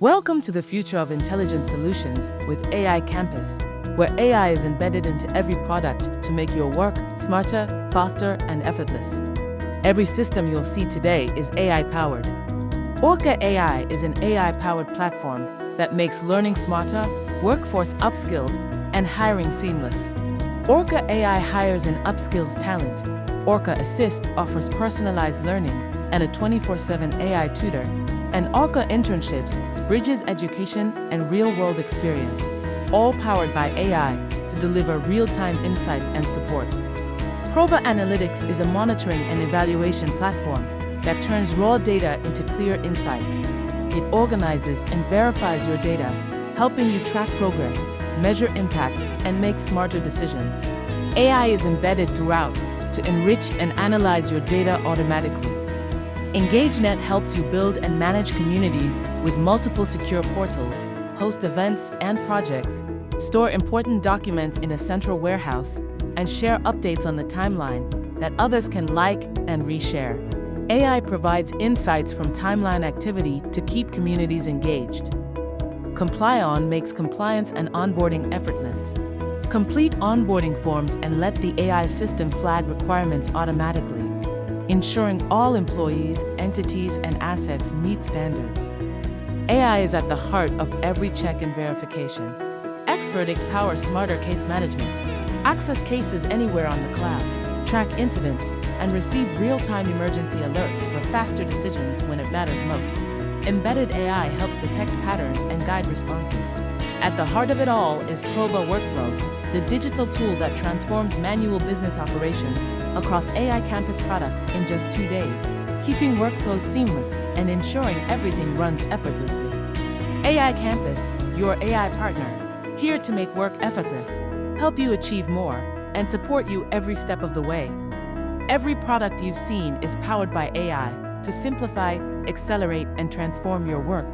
Welcome to the future of intelligent solutions with AI Campus, where AI is embedded into every product to make your work smarter, faster, and effortless. Every system you'll see today is AI-powered. Orcaa.ai is an AI-powered platform that makes learning smarter, workforce upskilled, and hiring seamless. Orcaa.ai hires and upskills talent. Orcaa Assist offers personalized learning and a 24/7 AI tutor. And Orcaa Internships bridges education and real-world experience, all powered by AI to deliver real-time insights and support. Proba Analytics is a monitoring and evaluation platform that turns raw data into clear insights. It organizes and verifies your data, helping you track progress, measure impact, and make smarter decisions. AI is embedded throughout to enrich and analyze your data automatically. EngageNet helps you build and manage communities with multiple secure portals, host events and projects, store important documents in a central warehouse, and share updates on the timeline that others can like and reshare. AI provides insights from timeline activity to keep communities engaged. ComplyOn makes compliance and onboarding effortless. Complete onboarding forms and let the AI system flag requirements automatically, ensuring all employees, entities, and assets meet standards. AI is at the heart of every check and verification. X-Verdict powers smarter case management. Access cases anywhere on the cloud, track incidents, and receive real-time emergency alerts for faster decisions when it matters most. Embedded AI helps detect patterns and guide responses. At the heart of it all is Proba Workflows, the digital tool that transforms manual business operations across AI Campus products in just 2 days, keeping workflows seamless and ensuring everything runs effortlessly. AI Campus, your AI partner, here to make work effortless, help you achieve more, and support you every step of the way. Every product you've seen is powered by AI to simplify, accelerate, and transform your work.